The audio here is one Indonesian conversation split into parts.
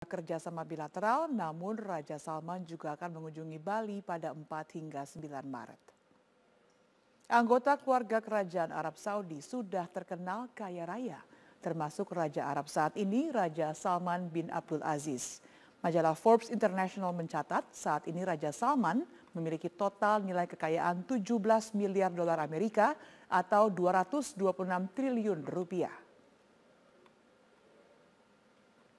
kerjasama bilateral, namun Raja Salman juga akan mengunjungi Bali pada 4 hingga 9 Maret. Anggota keluarga kerajaan Arab Saudi sudah terkenal kaya raya, termasuk Raja Arab saat ini, Raja Salman bin Abdul Aziz. Majalah Forbes International mencatat saat ini Raja Salman memiliki total nilai kekayaan 17 miliar dolar Amerika atau 226 triliun rupiah.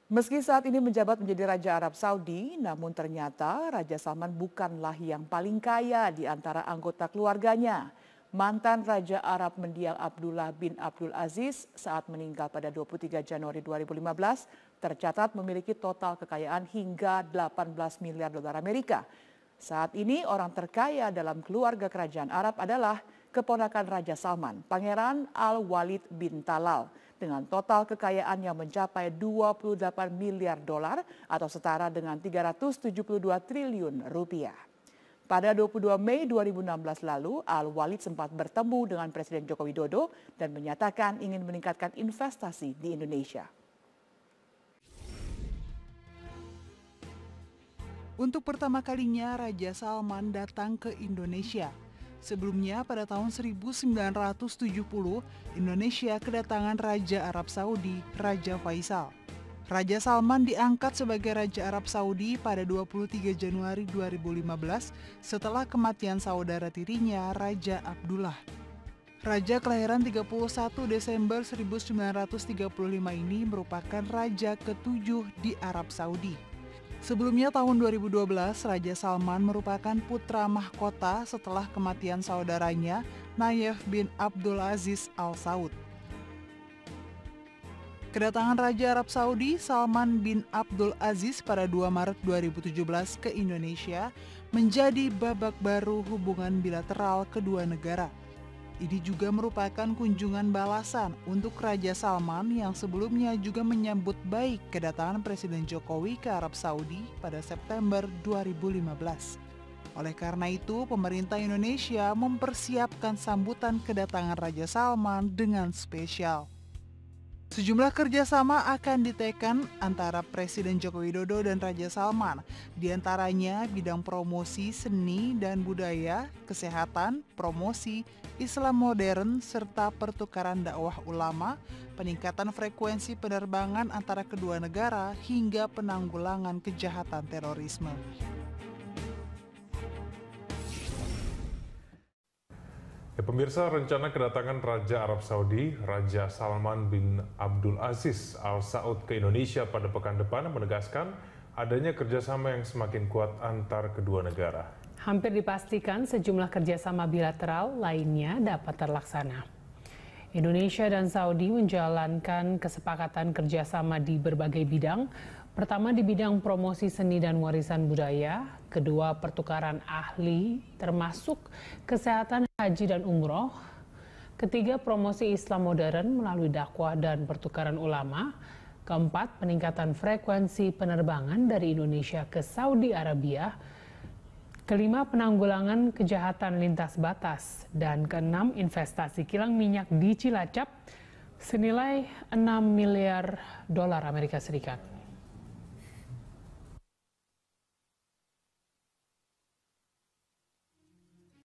Meski saat ini menjabat menjadi Raja Arab Saudi, namun ternyata Raja Salman bukanlah yang paling kaya di antara anggota keluarganya. Mantan Raja Arab Mendiang Abdullah bin Abdul Aziz saat meninggal pada 23 Januari 2015 tercatat memiliki total kekayaan hingga 18 miliar dolar Amerika. Saat ini orang terkaya dalam keluarga kerajaan Arab adalah keponakan Raja Salman, Pangeran Al-Walid bin Talal, dengan total kekayaan yang mencapai 28 miliar dolar atau setara dengan 372 triliun rupiah. Pada 22 Mei 2016 lalu, Al-Walid sempat bertemu dengan Presiden Joko Widodo dan menyatakan ingin meningkatkan investasi di Indonesia. Untuk pertama kalinya, Raja Salman datang ke Indonesia. Sebelumnya pada tahun 1970, Indonesia kedatangan Raja Arab Saudi, Raja Faisal. Raja Salman diangkat sebagai Raja Arab Saudi pada 23 Januari 2015 setelah kematian saudara tirinya, Raja Abdullah. Raja kelahiran 31 Desember 1935 ini merupakan raja ke-7 di Arab Saudi. Sebelumnya tahun 2012, Raja Salman merupakan putra mahkota setelah kematian saudaranya, Nayef bin Abdul Aziz Al Saud. Kedatangan Raja Arab Saudi, Salman bin Abdul Aziz pada 2 Maret 2017 ke Indonesia menjadi babak baru hubungan bilateral kedua negara. Ini juga merupakan kunjungan balasan untuk Raja Salman yang sebelumnya juga menyambut baik kedatangan Presiden Jokowi ke Arab Saudi pada September 2015. Oleh karena itu, pemerintah Indonesia mempersiapkan sambutan kedatangan Raja Salman dengan spesial. Sejumlah kerjasama akan ditekan antara Presiden Joko Widodo dan Raja Salman, diantaranya bidang promosi seni dan budaya, kesehatan, promosi, Islam modern, serta pertukaran dakwah ulama, peningkatan frekuensi penerbangan antara kedua negara, hingga penanggulangan kejahatan terorisme. Ya, pemirsa, rencana kedatangan Raja Arab Saudi, Raja Salman bin Abdul Aziz Al Saud ke Indonesia pada pekan depan menegaskan adanya kerjasama yang semakin kuat antar kedua negara. Hampir dipastikan sejumlah kerjasama bilateral lainnya dapat terlaksana. Indonesia dan Saudi menjalankan kesepakatan kerjasama di berbagai bidang. Pertama di bidang promosi seni dan warisan budaya, kedua pertukaran ahli termasuk kesehatan, haji dan umroh, ketiga promosi Islam modern melalui dakwah dan pertukaran ulama, keempat peningkatan frekuensi penerbangan dari Indonesia ke Saudi Arabia, kelima penanggulangan kejahatan lintas batas, dan keenam investasi kilang minyak di Cilacap senilai 6 miliar dolar Amerika Serikat.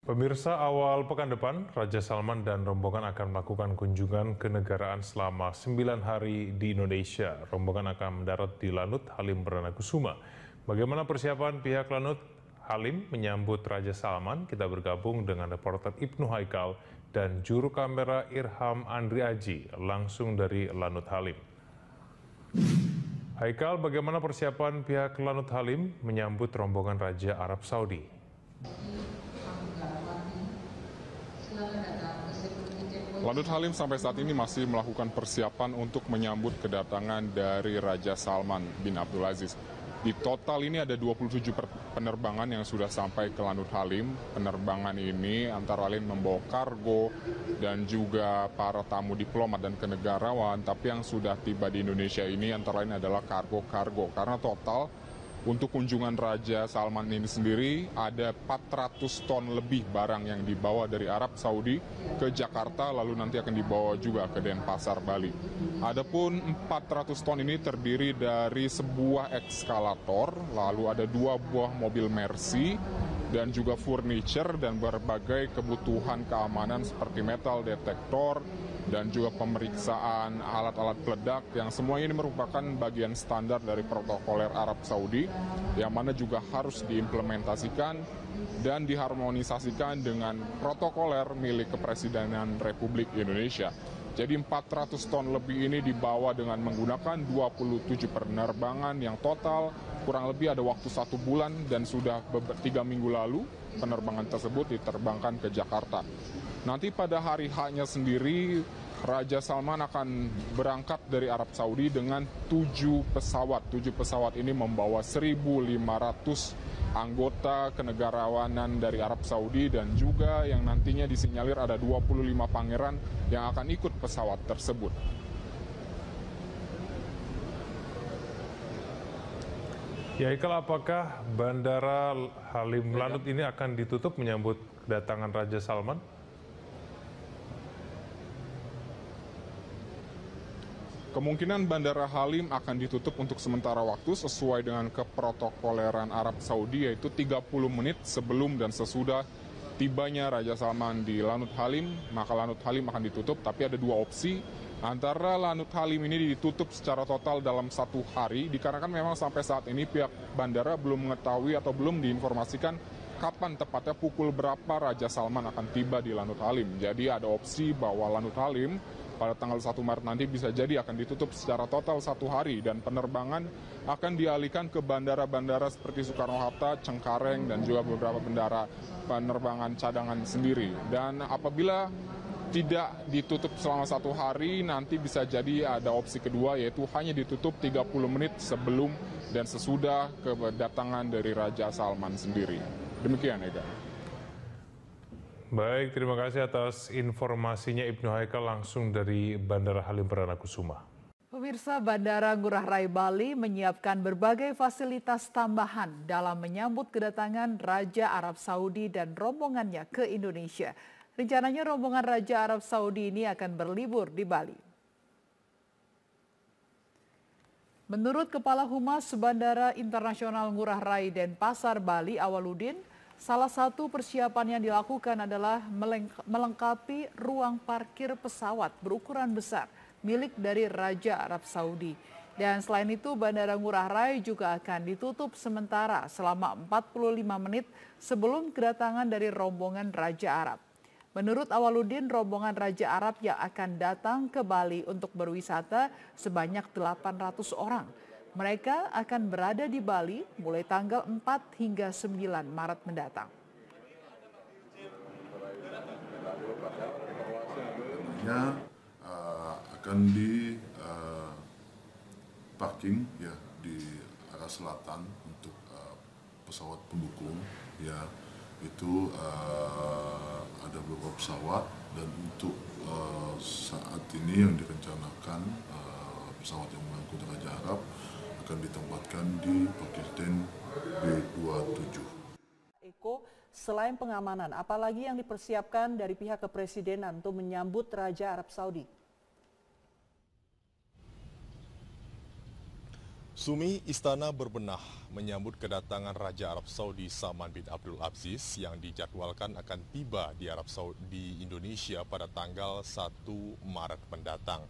Pemirsa, awal pekan depan, Raja Salman dan rombongan akan melakukan kunjungan kenegaraan selama 9 hari di Indonesia. Rombongan akan mendarat di Lanut Halim Perdana Kusuma. Bagaimana persiapan pihak Lanut Halim menyambut Raja Salman? Kita bergabung dengan reporter Ibnu Haikal dan juru kamera Irham Andri Aji langsung dari Lanut Halim. Haikal, bagaimana persiapan pihak Lanut Halim menyambut rombongan Raja Arab Saudi? Lanut Halim sampai saat ini masih melakukan persiapan untuk menyambut kedatangan dari Raja Salman bin Abdul Aziz. Di total ini ada 27 penerbangan yang sudah sampai ke Lanut Halim. Penerbangan ini antara lain membawa kargo dan juga para tamu diplomat dan kenegarawan. Tapi yang sudah tiba di Indonesia ini antara lain adalah kargo-kargo. Karena total Untuk kunjungan Raja Salman ini sendiri, ada 400 ton lebih barang yang dibawa dari Arab Saudi ke Jakarta, lalu nanti akan dibawa juga ke Denpasar, Bali. Adapun 400 ton ini terdiri dari sebuah ekskalator, lalu ada 2 buah mobil Mercy, dan juga furniture dan berbagai kebutuhan keamanan seperti metal detektor, dan juga pemeriksaan alat-alat peledak yang semuanya ini merupakan bagian standar dari protokoler Arab Saudi yang mana juga harus diimplementasikan dan diharmonisasikan dengan protokoler milik Kepresidenan Republik Indonesia. Jadi 400 ton lebih ini dibawa dengan menggunakan 27 penerbangan yang total kurang lebih ada waktu 1 bulan dan sudah 3 minggu lalu penerbangan tersebut diterbangkan ke Jakarta. Nanti pada hari H-nya sendiri, Raja Salman akan berangkat dari Arab Saudi dengan 7 pesawat. 7 pesawat ini membawa 1.500 anggota kenegarawanan dari Arab Saudi dan juga yang nantinya disinyalir ada 25 pangeran yang akan ikut pesawat tersebut. Ya, Ikal, apakah Bandara Halim Lanut ini akan ditutup menyambut kedatangan Raja Salman? Kemungkinan Bandara Halim akan ditutup untuk sementara waktu sesuai dengan keprotokoleran Arab Saudi, yaitu 30 menit sebelum dan sesudah tibanya Raja Salman di Lanut Halim, maka Lanut Halim akan ditutup, tapi ada 2 opsi. Antara Lanut Halim ini ditutup secara total dalam 1 hari, dikarenakan memang sampai saat ini pihak bandara belum mengetahui atau belum diinformasikan kapan tepatnya pukul berapa Raja Salman akan tiba di Lanut Halim. Jadi ada opsi bahwa Lanut Halim pada tanggal 1 Maret nanti bisa jadi akan ditutup secara total 1 hari dan penerbangan akan dialihkan ke bandara-bandara seperti Soekarno-Hatta, Cengkareng, dan juga beberapa bandara penerbangan cadangan sendiri. Dan apabila tidak ditutup selama 1 hari, nanti bisa jadi ada opsi kedua, yaitu hanya ditutup 30 menit sebelum dan sesudah kedatangan dari Raja Salman sendiri. Demikian, Ega. Baik, terima kasih atas informasinya Ibnu Haikal langsung dari Bandara Halim Perdana Kusuma. Pemirsa, Bandara Ngurah Rai Bali menyiapkan berbagai fasilitas tambahan dalam menyambut kedatangan Raja Arab Saudi dan rombongannya ke Indonesia. Rencananya rombongan Raja Arab Saudi ini akan berlibur di Bali. Menurut Kepala Humas Bandara Internasional Ngurah Rai Denpasar Bali, Awaludin, salah satu persiapan yang dilakukan adalah melengkapi ruang parkir pesawat berukuran besar milik dari Raja Arab Saudi. Dan selain itu, Bandara Ngurah Rai juga akan ditutup sementara selama 45 menit sebelum kedatangan dari rombongan Raja Arab. Menurut Awaludin, rombongan Raja Arab yang akan datang ke Bali untuk berwisata sebanyak 800 orang. Mereka akan berada di Bali mulai tanggal 4 hingga 9 Maret mendatang. Akan di parking ya di arah selatan untuk pesawat pendukung ya, itu ada beberapa pesawat, dan untuk saat ini yang direncanakan pesawat yang mengangkut Raja Arab akan ditempatkan di parkir stand B27. Eko, selain pengamanan, apalagi yang dipersiapkan dari pihak kepresidenan untuk menyambut Raja Arab Saudi? Sumi, Istana berbenah menyambut kedatangan Raja Arab Saudi Salman bin Abdul Aziz yang dijadwalkan akan tiba di di Indonesia pada tanggal 1 Maret mendatang.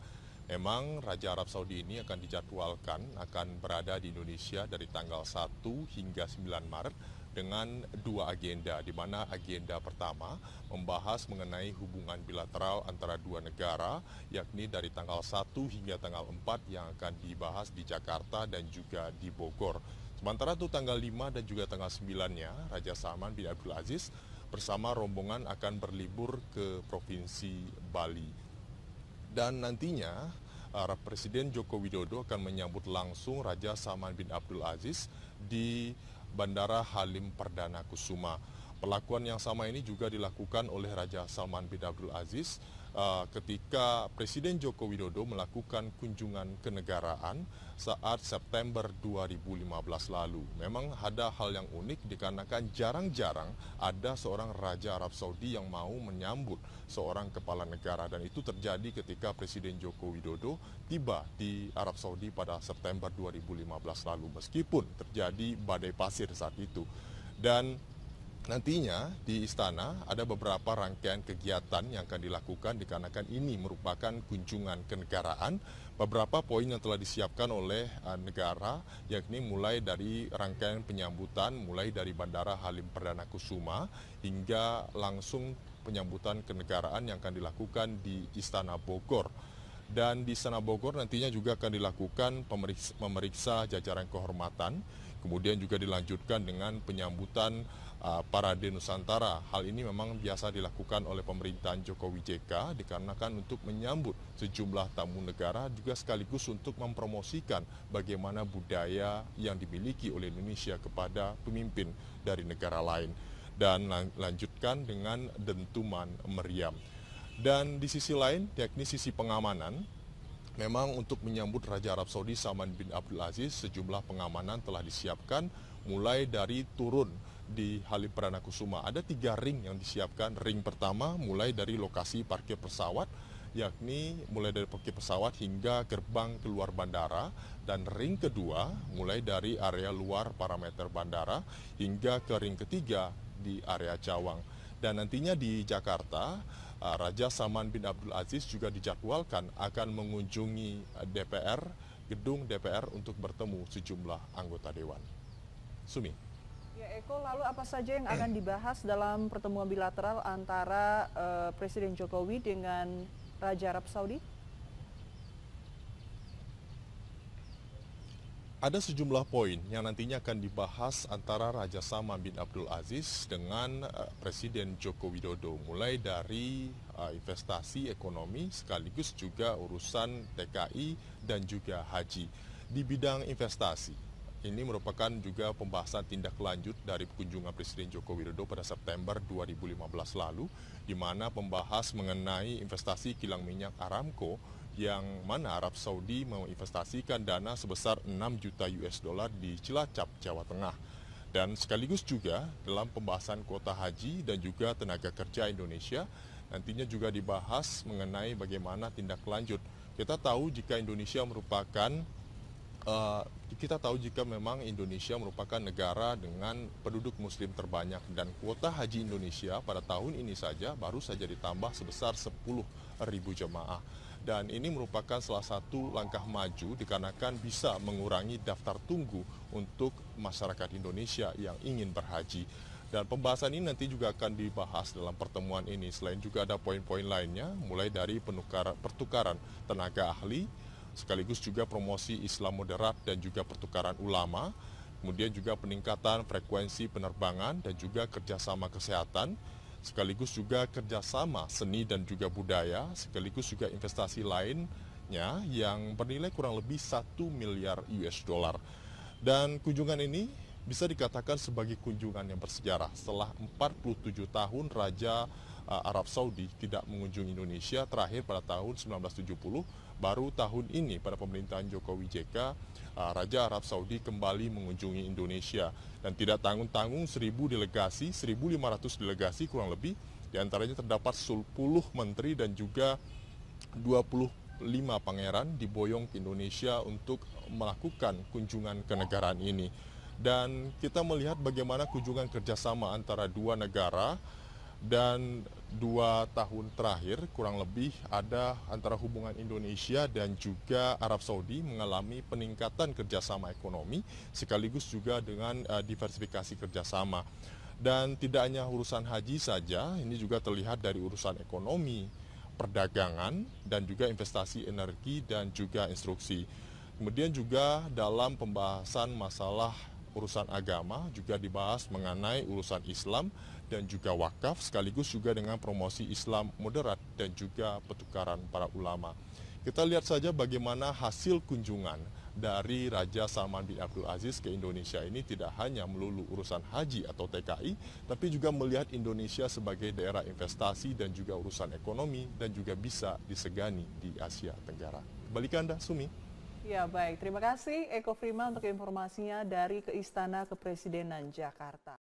Memang Raja Arab Saudi ini akan dijadwalkan akan berada di Indonesia dari tanggal 1 hingga 9 Maret dengan 2 agenda, di mana agenda pertama membahas mengenai hubungan bilateral antara 2 negara, yakni dari tanggal 1 hingga tanggal 4 yang akan dibahas di Jakarta dan juga di Bogor. Sementara itu tanggal 5 dan juga tanggal 9-nya, Raja Salman bin Abdul Aziz bersama rombongan akan berlibur ke Provinsi Bali. Dan nantinya Presiden Joko Widodo akan menyambut langsung Raja Salman bin Abdul Aziz di Bandara Halim Perdana Kusuma. Perlakuan yang sama ini juga dilakukan oleh Raja Salman bin Abdul Aziz ketika Presiden Joko Widodo melakukan kunjungan kenegaraan saat September 2015 lalu. Memang ada hal yang unik dikarenakan jarang-jarang ada seorang Raja Arab Saudi yang mau menyambut seorang kepala negara, dan itu terjadi ketika Presiden Joko Widodo tiba di Arab Saudi pada September 2015 lalu, meskipun terjadi badai pasir saat itu. Dan nantinya di istana ada beberapa rangkaian kegiatan yang akan dilakukan dikarenakan ini merupakan kunjungan kenegaraan. Beberapa poin yang telah disiapkan oleh negara, yakni mulai dari rangkaian penyambutan, mulai dari Bandara Halim Perdana Kusuma hingga langsung penyambutan kenegaraan yang akan dilakukan di Istana Bogor. Dan di Istana Bogor nantinya juga akan dilakukan memeriksa jajaran kehormatan, kemudian juga dilanjutkan dengan penyambutan Parade Nusantara. Hal ini memang biasa dilakukan oleh pemerintahan Jokowi JK dikarenakan untuk menyambut sejumlah tamu negara, juga sekaligus untuk mempromosikan bagaimana budaya yang dimiliki oleh Indonesia kepada pemimpin dari negara lain. Dan lanjutkan dengan dentuman meriam. Dan di sisi lain, yakni sisi pengamanan, memang untuk menyambut Raja Arab Saudi Salman bin Abdul Aziz, sejumlah pengamanan telah disiapkan mulai dari turun di Halim Perdana Kusuma. Ada 3 ring yang disiapkan. Ring pertama mulai dari lokasi parkir pesawat, yakni mulai dari parkir pesawat hingga gerbang keluar bandara. Dan ring kedua mulai dari area luar parameter bandara hingga ke ring ketiga di area Cawang. Dan nantinya di Jakarta, Raja Salman bin Abdul Aziz juga dijadwalkan akan mengunjungi DPR, gedung DPR untuk bertemu sejumlah anggota dewan. Sumi. Ya Eko, lalu apa saja yang akan dibahas dalam pertemuan bilateral antara Presiden Jokowi dengan Raja Arab Saudi? Ada sejumlah poin yang nantinya akan dibahas antara Raja Salman bin Abdul Aziz dengan Presiden Joko Widodo, mulai dari investasi ekonomi sekaligus juga urusan TKI dan juga haji. Di bidang investasi, ini merupakan juga pembahasan tindak lanjut dari kunjungan Presiden Joko Widodo pada September 2015 lalu, di mana pembahas mengenai investasi kilang minyak Aramco, yang mana Arab Saudi menginvestasikan dana sebesar 6 juta US dollar di Cilacap, Jawa Tengah. Dan sekaligus juga dalam pembahasan kuota haji dan juga tenaga kerja Indonesia, nantinya juga dibahas mengenai bagaimana tindak lanjut. Kita tahu jika memang Indonesia merupakan negara dengan penduduk muslim terbanyak, dan kuota haji Indonesia pada tahun ini saja baru saja ditambah sebesar 10.000 jemaah. Dan ini merupakan salah satu langkah maju dikarenakan bisa mengurangi daftar tunggu untuk masyarakat Indonesia yang ingin berhaji. Dan pembahasan ini nanti juga akan dibahas dalam pertemuan ini. Selain juga ada poin-poin lainnya, mulai dari pertukaran tenaga ahli, sekaligus juga promosi Islam moderat dan juga pertukaran ulama, kemudian juga peningkatan frekuensi penerbangan dan juga kerjasama kesehatan, sekaligus juga kerjasama seni dan juga budaya, sekaligus juga investasi lainnya yang bernilai kurang lebih 1 miliar US dollar. Dan kunjungan ini bisa dikatakan sebagai kunjungan yang bersejarah. Setelah 47 tahun Raja Arab Saudi tidak mengunjungi Indonesia, terakhir pada tahun 1970, baru tahun ini pada pemerintahan Jokowi JK, Raja Arab Saudi kembali mengunjungi Indonesia. Dan tidak tanggung-tanggung 1.500 delegasi kurang lebih, diantaranya terdapat 10 menteri dan juga 25 pangeran diboyong ke Indonesia untuk melakukan kunjungan kenegaraan ini. Dan kita melihat bagaimana kunjungan kerjasama antara dua negara, dan 2 tahun terakhir kurang lebih ada antara hubungan Indonesia dan juga Arab Saudi mengalami peningkatan kerjasama ekonomi sekaligus juga dengan diversifikasi kerjasama. Dan tidak hanya urusan haji saja, ini juga terlihat dari urusan ekonomi, perdagangan, dan juga investasi energi dan juga instruksi. Kemudian juga dalam pembahasan masalah urusan agama juga dibahas mengenai urusan Islam dan juga wakaf, sekaligus juga dengan promosi Islam moderat dan juga pertukaran para ulama. Kita lihat saja bagaimana hasil kunjungan dari Raja Salman bin Abdul Aziz ke Indonesia ini tidak hanya melulu urusan haji atau TKI, tapi juga melihat Indonesia sebagai daerah investasi dan juga urusan ekonomi dan juga bisa disegani di Asia Tenggara. Kembali ke Anda, Sumi. Ya baik, terima kasih Eko Frima untuk informasinya dari ke Istana Kepresidenan Jakarta.